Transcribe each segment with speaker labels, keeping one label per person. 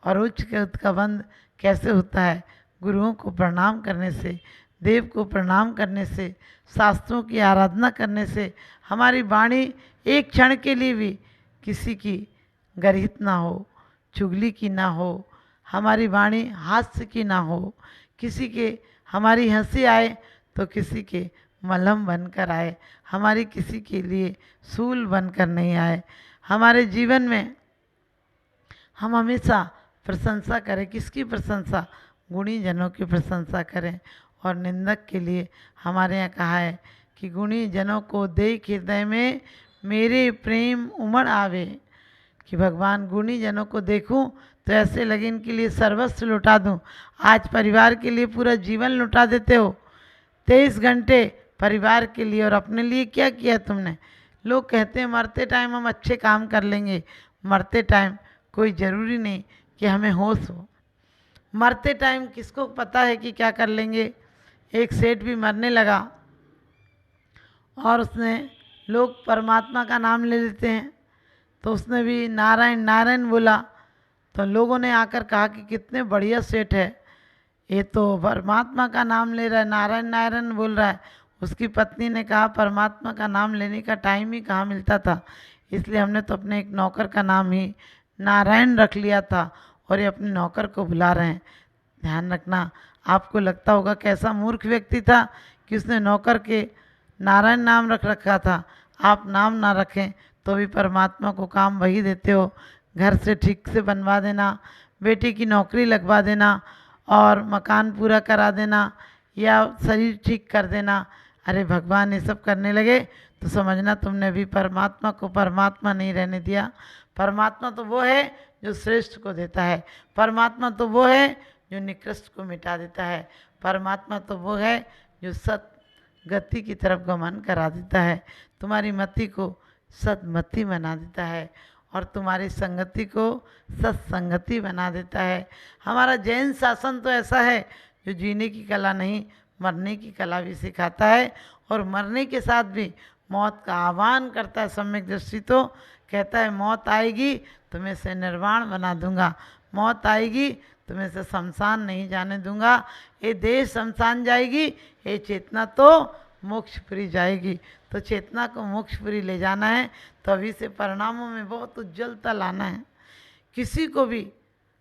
Speaker 1: और उच्च के उत का बंध कैसे होता है? गुरुओं को प्रणाम करने से, देव को प्रणाम करने से, शास्त्रों की आराधना करने से हमारी वाणी एक क्षण के लिए भी किसी की गर्हित ना हो, चुगली की ना हो, हमारी वाणी हास्य की ना हो, किसी के हमारी हंसी आए तो किसी के मलहम बनकर आए, हमारी किसी के लिए सूल बनकर नहीं आए। हमारे जीवन में हम हमेशा प्रशंसा करें। किसकी प्रशंसा? गुणी जनों की प्रशंसा करें। और निंदक के लिए हमारे यहाँ कहा है कि गुणी जनों को देख हृदय में मेरे प्रेम उमड़ आवे। कि भगवान गुणी जनों को देखूं तो ऐसे लगे इनके लिए सर्वस्व लुटा दूं। आज परिवार के लिए पूरा जीवन लुटा देते हो, 23 घंटे परिवार के लिए, और अपने लिए क्या किया तुमने? लोग कहते हैं मरते टाइम हम अच्छे काम कर लेंगे। मरते टाइम कोई ज़रूरी नहीं कि हमें होश हो। मरते टाइम किसको पता है कि क्या कर लेंगे? एक सेठ भी मरने लगा और उसने, लोग परमात्मा का नाम ले लेते हैं, तो उसने भी नारायण नारायण बोला। तो लोगों ने आकर कहा कि कितने बढ़िया सेठ है, ये तो परमात्मा का नाम ले रहा है, नारायण नारायण बोल रहा है। उसकी पत्नी ने कहा परमात्मा का नाम लेने का टाइम ही कहाँ मिलता था, इसलिए हमने तो अपने एक नौकर का नाम ही नारायण रख लिया था और ये अपने नौकर को बुला रहे हैं। ध्यान रखना, आपको लगता होगा कैसा मूर्ख व्यक्ति था कि उसने नौकर के नारायण नाम रख रखा था। आप नाम ना रखें तो भी परमात्मा को काम वही देते हो। घर से ठीक से बनवा देना, बेटी की नौकरी लगवा देना और मकान पूरा करा देना या शरीर ठीक कर देना। अरे भगवान ये सब करने लगे तो समझना तुमने भी परमात्मा को परमात्मा नहीं रहने दिया। परमात्मा तो वो है जो श्रेष्ठ को देता है, परमात्मा तो वो है जो निकृष्ट को मिटा देता है, परमात्मा तो वो है जो सत गति की तरफ गमन करा देता है, तुम्हारी मति को सदमति बना देता है और तुम्हारी संगति को सत्संगति बना देता है। हमारा जैन शासन तो ऐसा है जो जीने की कला नहीं, मरने की कला भी सिखाता है और मरने के साथ भी मौत का आह्वान करता है। सम्यक दृष्टि तो कहता है मौत आएगी तो मैं से निर्वाण बना दूंगा, मौत आएगी तो मैं से शमशान नहीं जाने दूंगा, ये देह शमशान जाएगी, ये चेतना तो मोक्षपुरी जाएगी। तो चेतना को मोक्षपुरी ले जाना है तो अभी से परिणामों में बहुत उज्ज्वलता लाना है। किसी को भी,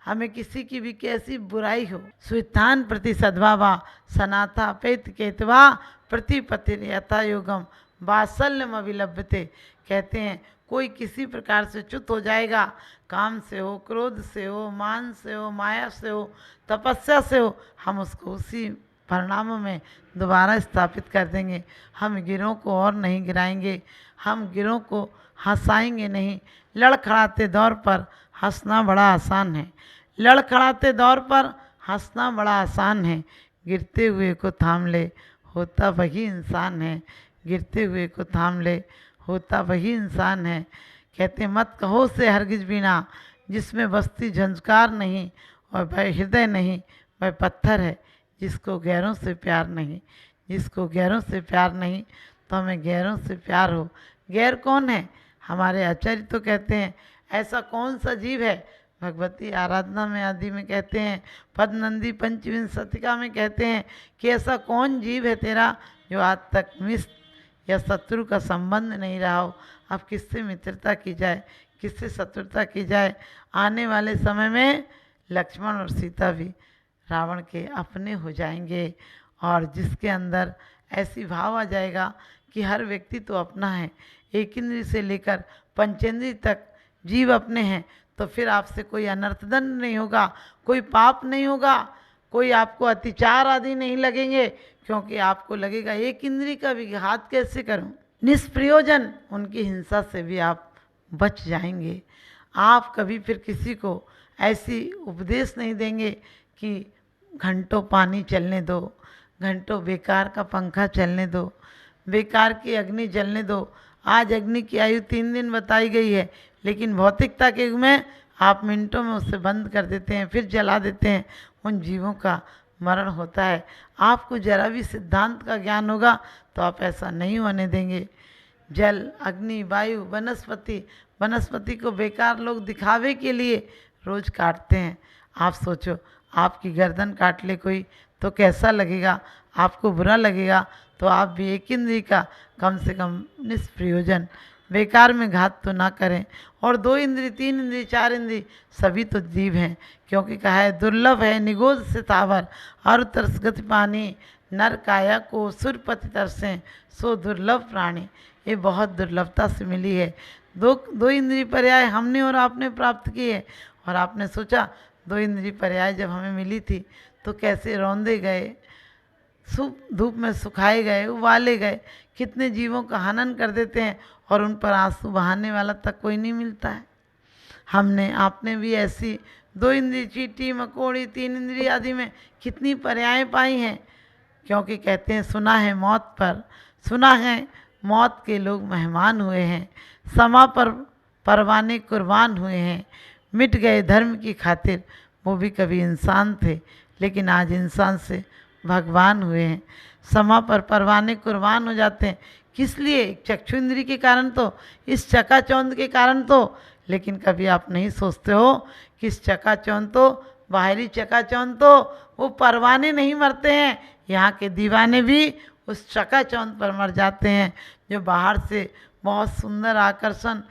Speaker 1: हमें किसी की भी कैसी बुराई हो, स्वित्थान प्रति सद्भावा सनाथा पेत केतवा प्रतिपति यथा योगम वात्सल्यम अभिलभ्यते। कहते हैं कोई किसी प्रकार से च्युत हो जाएगा, काम से हो, क्रोध से हो, मान से हो, माया से हो, तपस्या से हो, हम उसको उसी परिणामों में दोबारा स्थापित कर देंगे। हम गिरों को और नहीं गिराएंगे, हम गिरों को हंसाएंगे नहीं। लड़खड़ाते दौर पर हंसना बड़ा आसान है, लड़खड़ाते दौर पर हंसना बड़ा आसान है, गिरते हुए को थाम ले होता वही इंसान है, गिरते हुए को थाम ले होता वही इंसान है। कहते मत कहो से हरगिज बीना जिसमें बस्ती झंझकार नहीं, और वह हृदय नहीं वह पत्थर है जिसको गैरों से प्यार नहीं। जिसको गैरों से प्यार नहीं तो हमें गैरों से प्यार हो। गैर कौन है? हमारे आचार्य तो कहते हैं ऐसा कौन सा जीव है, भगवती आराधना में आदि में कहते हैं, पद्मनंदी पंचविंशतिका में कहते हैं कि ऐसा कौन जीव है तेरा जो आज तक मित्र या शत्रु का संबंध नहीं रहा हो। अब किससे मित्रता की जाए, किससे शत्रुता की जाए? आने वाले समय में लक्ष्मण और सीता भी रावण के अपने हो जाएंगे और जिसके अंदर ऐसी भाव आ जाएगा कि हर व्यक्ति तो अपना है, एक इंद्रिय से लेकर पंचेंद्रिय तक जीव अपने हैं, तो फिर आपसे कोई अनर्थदंड नहीं होगा, कोई पाप नहीं होगा, कोई आपको अतिचार आदि नहीं लगेंगे, क्योंकि आपको लगेगा एक इंद्रिय का भी हाथ कैसे करूं। निष्प्रयोजन उनकी हिंसा से भी आप बच जाएंगे। आप कभी फिर किसी को ऐसी उपदेश नहीं देंगे कि घंटों पानी चलने दो, घंटों बेकार का पंखा चलने दो, बेकार की अग्नि जलने दो। आज अग्नि की आयु 3 दिन बताई गई है, लेकिन भौतिकता के युग में आप मिनटों में उसे बंद कर देते हैं, फिर जला देते हैं। उन जीवों का मरण होता है। आपको जरा भी सिद्धांत का ज्ञान होगा तो आप ऐसा नहीं होने देंगे। जल, अग्नि, वायु, वनस्पति, वनस्पति को बेकार लोग दिखावे के लिए रोज़ काटते हैं। आप सोचो, आपकी गर्दन काट ले कोई तो कैसा लगेगा, आपको बुरा लगेगा। तो आप भी एक इंद्री का कम से कम निष्प्रयोजन बेकार में घात तो ना करें। और 2 इंद्री, 3 इंद्री, 4 इंद्री सभी तो जीव हैं, क्योंकि कहा है दुर्लभ है निगोज से तावर और तरस गति पानी, नर काया को सुरपति तरसें सो दुर्लभ प्राणी। ये बहुत दुर्लभता से मिली है। दो इंद्री पर्याय हमने और आपने प्राप्त की है। और आपने सोचा 2 इंद्री पर्याय जब हमें मिली थी तो कैसे रौंदे गए, धूप में सुखाए गए, उबाले गए। कितने जीवों का हनन कर देते हैं और उन पर आंसू बहाने वाला तक कोई नहीं मिलता है। हमने आपने भी ऐसी 2 इंद्री, चींटी, मकोड़ी, 3 इंद्री आदि में कितनी पर्याय पाई हैं। क्योंकि कहते हैं सुना है मौत पर, सुना है मौत के लोग मेहमान हुए हैं, समा पर परवाने कुर्बान हुए हैं, मिट गए धर्म की खातिर। वो भी कभी इंसान थे लेकिन आज इंसान से भगवान हुए हैं। समा पर परवाने कुर्बान हो जाते हैं, किस लिए? चक्षु इंद्री के कारण तो, इस चकाचौंध के कारण तो। लेकिन कभी आप नहीं सोचते हो कि इस चकाचौंध तो, बाहरी चकाचौंध तो वो परवाने नहीं मरते हैं, यहाँ के दीवाने भी उस चकाचौंध पर मर जाते हैं। जो बाहर से बहुत सुंदर आकर्षित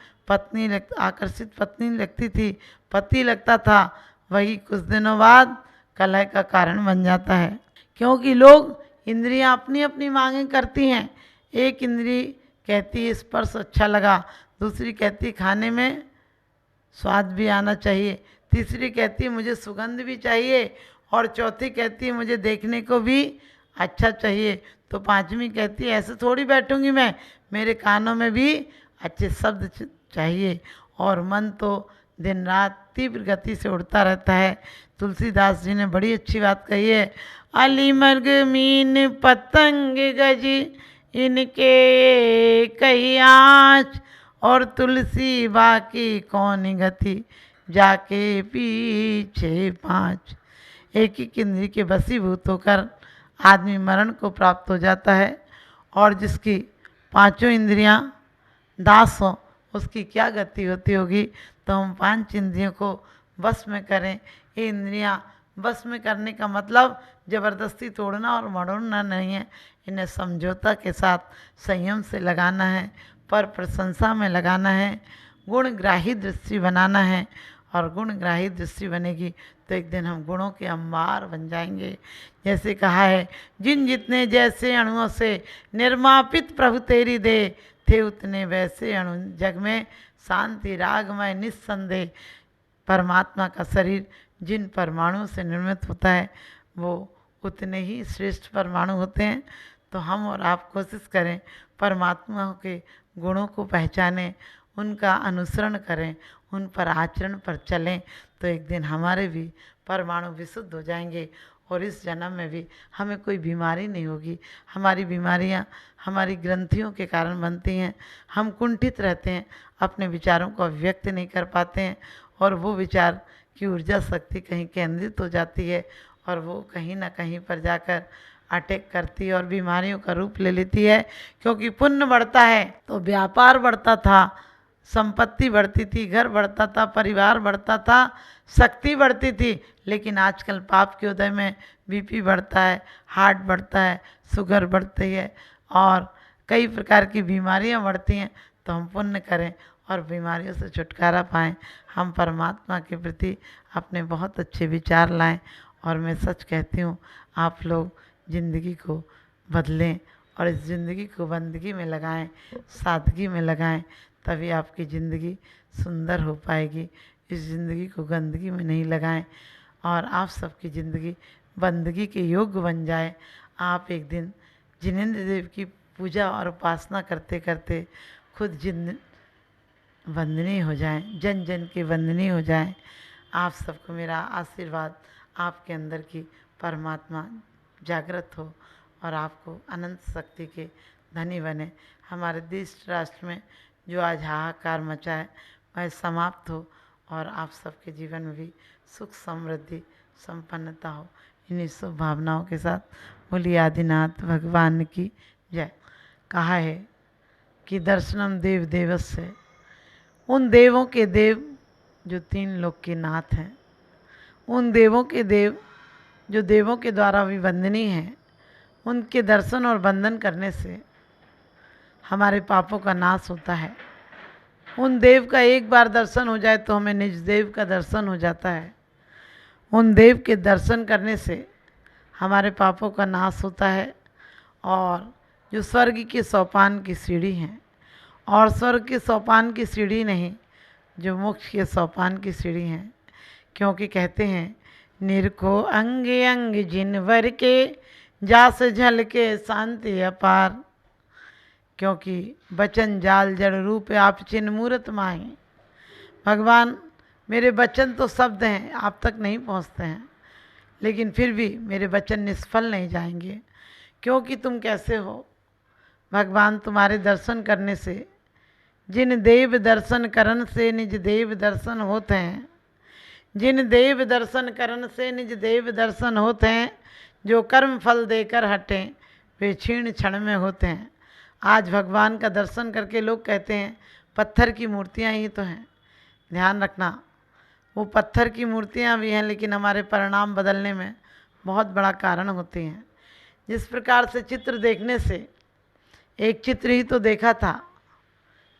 Speaker 1: पत्नी लगती थी, पति लगता था, वही कुछ दिनों बाद कलह का कारण बन जाता है। क्योंकि लोग इंद्रियां अपनी अपनी मांगें करती हैं। एक इंद्री कहती है स्पर्श अच्छा लगा, दूसरी कहती खाने में स्वाद भी आना चाहिए, तीसरी कहती है मुझे सुगंध भी चाहिए, और चौथी कहती है मुझे देखने को भी अच्छा चाहिए। तो पांचवी कहती है ऐसे थोड़ी बैठूंगी मैं, मेरे कानों में भी अच्छे शब्द चाहिए। और मन तो दिन रात तीव्र गति से उड़ता रहता है। तुलसीदास जी ने बड़ी अच्छी बात कही है, अली मर्ग मीन पतंग गज इनके कही आँच, और तुलसी बाकी कौन गति जाके पीछे पाँच। एक ही इंद्री के वशीभूत होकर आदमी मरण को प्राप्त हो जाता है, और जिसकी पांचों इंद्रियां दास हों उसकी क्या गति होती होगी। तो हम 5 इंद्रियों को वश में करें। ये इंद्रियां वश में करने का मतलब ज़बरदस्ती तोड़ना और मरोड़ना नहीं है, इन्हें समझौता के साथ संयम से लगाना है, पर प्रशंसा में लगाना है, गुणग्राही दृष्टि बनाना है। और गुणग्राही दृष्टि बनेगी तो एक दिन हम गुणों के अंबार बन जाएंगे। जैसे कहा है, जिन जितने जैसे अणुओं से निर्मापित प्रभु तेरी दे, थे उतने वैसे अणु जग में शांति रागमय निस्संदेह। परमात्मा का शरीर जिन परमाणुओं से निर्मित होता है वो उतने ही श्रेष्ठ परमाणु होते हैं। तो हम और आप कोशिश करें परमात्मा के गुणों को पहचानें, उनका अनुसरण करें, उन पर आचरण पर चलें, तो एक दिन हमारे भी परमाणु विशुद्ध हो जाएंगे और इस जन्म में भी हमें कोई बीमारी नहीं होगी। हमारी बीमारियां हमारी ग्रंथियों के कारण बनती हैं। हम कुंठित रहते हैं, अपने विचारों को व्यक्त नहीं कर पाते हैं, और वो विचार की ऊर्जा शक्ति कहीं केंद्रित हो जाती है और वो कहीं ना कहीं पर जाकर अटैक करती है और बीमारियों का रूप ले लेती है। क्योंकि पुण्य बढ़ता है तो व्यापार बढ़ता था, संपत्ति बढ़ती थी, घर बढ़ता था, परिवार बढ़ता था, शक्ति बढ़ती थी। लेकिन आजकल पाप के उदय में बीपी बढ़ता है, हार्ट बढ़ता है, शुगर बढ़ती है और कई प्रकार की बीमारियां बढ़ती हैं। तो हम पुण्य करें और बीमारियों से छुटकारा पाएं। हम परमात्मा के प्रति अपने बहुत अच्छे विचार लाएं। और मैं सच कहती हूँ, आप लोग ज़िंदगी को बदलें और इस ज़िंदगी को बंदगी में लगाएं, सादगी में लगाएं, तभी आपकी ज़िंदगी सुंदर हो पाएगी। इस ज़िंदगी को गंदगी में नहीं लगाएं और आप सबकी ज़िंदगी बंदगी के योग्य बन जाए। आप एक दिन जिनेंद्र देव की पूजा और उपासना करते करते खुद वंदनीय हो जाएं, जन जन के वंदनीय हो जाएं। आप सबको मेरा आशीर्वाद, आपके अंदर की परमात्मा जागृत हो और आपको अनंत शक्ति के धनी बने। हमारे देश राष्ट्र में जो आज हाहाकार मचा है वह समाप्त हो और आप सबके जीवन में भी सुख समृद्धि संपन्नता हो। इन्हीं शुभ भावनाओं के साथ बोलिए आदिनाथ भगवान की जय। कहा है कि दर्शनम देव देवस्य, उन देवों के देव जो 3 लोक के नाथ हैं, उन देवों के देव जो देवों के द्वारा भी वंदनीय हैं, उनके दर्शन और वंदन करने से हमारे पापों का नाश होता है। उन देव का एक बार दर्शन हो जाए तो हमें निज देव का दर्शन हो जाता है। उन देव के दर्शन करने से हमारे पापों का नाश होता है। और जो स्वर्ग के सोपान की सीढ़ी हैं, और स्वर्ग के सोपान की सीढ़ी नहीं, जो मोक्ष के सोपान की सीढ़ी हैं, क्योंकि कहते हैं निरखो अंग अंग जिन वर के, जास झल के शांति अपार। क्योंकि बचन जाल जड़ रूप आप चिन्ह मूरत माही। भगवान मेरे वचन तो शब्द हैं, आप तक नहीं पहुंचते हैं, लेकिन फिर भी मेरे वचन निष्फल नहीं जाएंगे। क्योंकि तुम कैसे हो भगवान, तुम्हारे दर्शन करने से, जिन देव दर्शन करन से निज देव दर्शन होते हैं, जिन देव दर्शन करन से निज देव दर्शन होते हैं, जो कर्म फल देकर हटें वे क्षीण क्षण में होते हैं। आज भगवान का दर्शन करके लोग कहते हैं पत्थर की मूर्तियाँ ही तो हैं। ध्यान रखना, वो पत्थर की मूर्तियाँ भी हैं, लेकिन हमारे परिणाम बदलने में बहुत बड़ा कारण होती हैं। जिस प्रकार से चित्र देखने से, एक चित्र ही तो देखा था,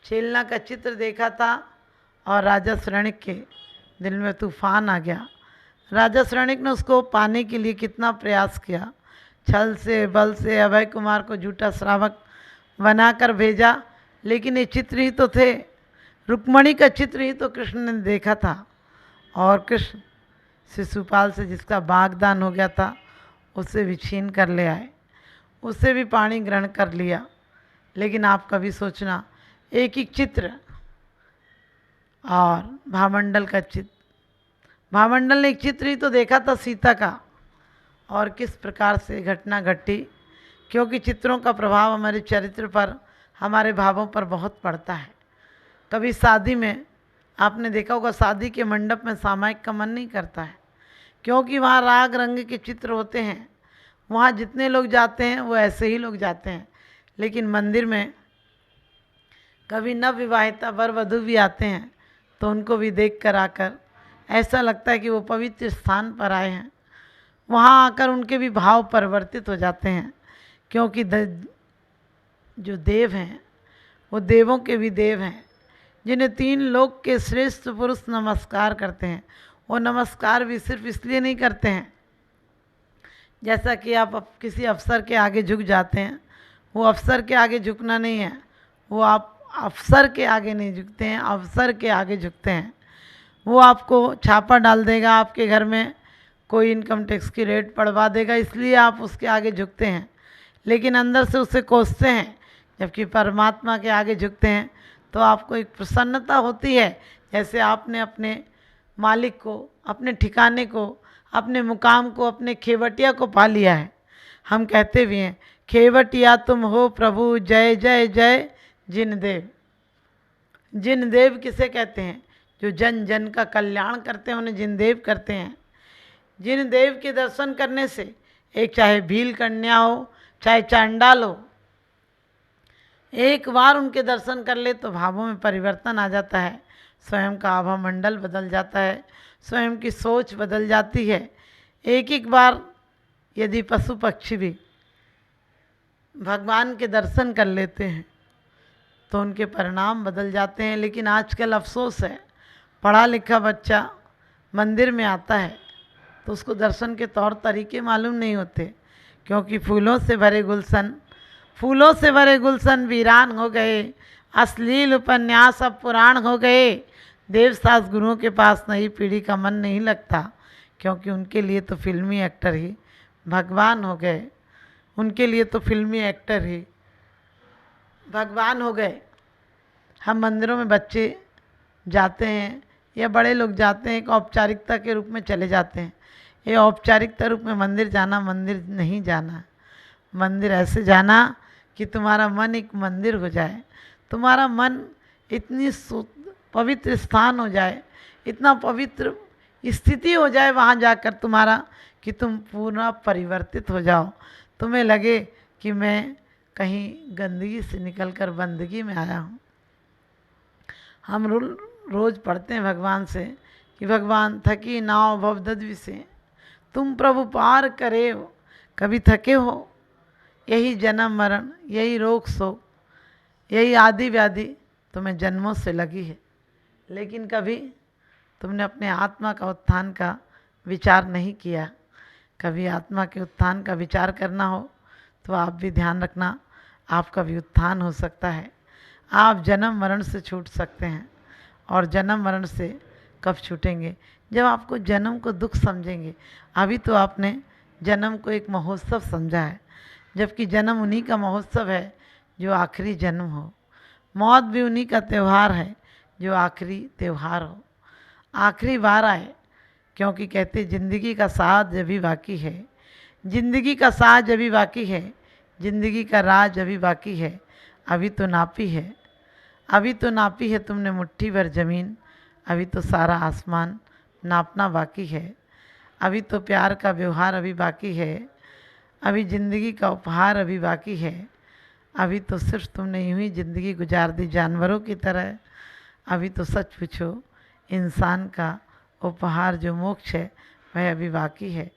Speaker 1: छेलना का चित्र देखा था और राजा श्रेणिक के दिल में तूफान आ गया। राजा श्रेणिक ने उसको पाने के लिए कितना प्रयास किया, छल से बल से अभय कुमार को झूठा श्रावक बनाकर भेजा, लेकिन ये चित्र ही तो थे, रुक्मणी का चित्र ही तो कृष्ण ने देखा था। और कृष्ण शिशुपाल से जिसका बागदान हो गया था उसे भी छीन कर ले आए, उसे भी पानी ग्रहण कर लिया। लेकिन आप कभी सोचना, एक ही चित्र और भामंडल का चित्र, भामंडल ने एक चित्र ही तो देखा था सीता का, और किस प्रकार से घटना घटी। क्योंकि चित्रों का प्रभाव हमारे चरित्र पर, हमारे भावों पर बहुत पड़ता है। कभी शादी में आपने देखा होगा, शादी के मंडप में सामायिक का मन नहीं करता है, क्योंकि वहाँ राग रंग के चित्र होते हैं। वहाँ जितने लोग जाते हैं वो ऐसे ही लोग जाते हैं। लेकिन मंदिर में कभी नवविवाहिता वर वधू भी आते हैं तो उनको भी देख कर आकर ऐसा लगता है कि वो पवित्र स्थान पर आए हैं। वहाँ आकर उनके भी भाव परिवर्तित हो जाते हैं, क्योंकि जो देव हैं वो देवों के भी देव हैं, जिन्हें 3 लोक के श्रेष्ठ पुरुष नमस्कार करते हैं। वो नमस्कार भी सिर्फ इसलिए नहीं करते हैं जैसा कि आप किसी अफसर के आगे झुक जाते हैं, वो अफसर के आगे झुकना नहीं है, वो आप अफसर के आगे नहीं झुकते हैं, अफसर के आगे झुकते हैं। वो आपको छापा डाल देगा, आपके घर में कोई इनकम टैक्स की रेड पड़वा देगा, इसलिए आप उसके आगे झुकते हैं, लेकिन अंदर से उसे कोसते हैं। जबकि परमात्मा के आगे झुकते हैं तो आपको एक प्रसन्नता होती है, जैसे आपने अपने मालिक को, अपने ठिकाने को, अपने मुकाम को, अपने खेवटिया को पा लिया है। हम कहते भी हैं खेवटिया तुम हो प्रभु, जय जय जय जिन देव। जिन देव किसे कहते हैं? जो जन जन का कल्याण करते हैं उन्हें जिन देव करते हैं। जिन देव के दर्शन करने से, एक चाहे भील कन्या हो चाहे चांडाल हो, एक बार उनके दर्शन कर ले तो भावों में परिवर्तन आ जाता है, स्वयं का आभा मंडल बदल जाता है, स्वयं की सोच बदल जाती है। एक एक बार यदि पशु पक्षी भी भगवान के दर्शन कर लेते हैं तो उनके परिणाम बदल जाते हैं। लेकिन आजकल अफसोस है, पढ़ा लिखा बच्चा मंदिर में आता है तो उसको दर्शन के तौर तरीके मालूम नहीं होते, क्योंकि फूलों से भरे गुलशन, फूलों से भरे गुलशन वीरान हो गए, अश्लील उपन्यास अब पुराण हो गए। देवशास्त्र गुरुओं के पास नई पीढ़ी का मन नहीं लगता, क्योंकि उनके लिए तो फिल्मी एक्टर ही भगवान हो गए, उनके लिए तो फिल्मी एक्टर ही भगवान हो गए। हम मंदिरों में बच्चे जाते हैं या बड़े लोग जाते हैं, एक औपचारिकता के रूप में चले जाते हैं। ये औपचारिकता रूप में मंदिर जाना, मंदिर नहीं जाना। मंदिर ऐसे जाना कि तुम्हारा मन एक मंदिर हो जाए, तुम्हारा मन इतनी पवित्र स्थान हो जाए, इतना पवित्र स्थिति हो जाए वहाँ जाकर तुम्हारा, कि तुम पूरा परिवर्तित हो जाओ। तुम्हें लगे कि मैं कहीं गंदगी से निकलकर बंदगी में आया हूँ। हम रोज़ पढ़ते हैं भगवान से कि भगवान थकी नाव भवदद्वि से, तुम प्रभु पार करे हो। कभी थके हो? यही जन्म मरण, यही रोग शोक, यही आदि व्याधि तुम्हें जन्मों से लगी है, लेकिन कभी तुमने अपने आत्मा का उत्थान का विचार नहीं किया। कभी आत्मा के उत्थान का विचार करना हो तो आप भी ध्यान रखना, आपका भी उत्थान हो सकता है। आप जन्म मरण से छूट सकते हैं। और जन्म मरण से कब छूटेंगे? जब आपको जन्म को दुख समझेंगे। अभी तो आपने जन्म को एक महोत्सव समझा है, जबकि जन्म उन्हीं का महोत्सव है जो आखिरी जन्म हो। मौत भी उन्हीं का त्यौहार है जो आखिरी त्यौहार हो, आखिरी बार आए। क्योंकि कहते ज़िंदगी का साथ अभी बाकी है, ज़िंदगी का साथ अभी बाकी है, ज़िंदगी का राज अभी बाकी है। अभी तो नापी है, अभी तो नापी है तुमने मुट्ठी भर ज़मीन, अभी तो सारा आसमान नापना बाकी है। अभी तो प्यार का व्यवहार अभी बाकी है, अभी ज़िंदगी का उपहार अभी बाकी है। अभी तो सिर्फ तुमने यूं ही ज़िंदगी गुजार दी जानवरों की तरह। अभी तो सच पूछो इंसान का उपहार जो मोक्ष है वह अभी बाकी है।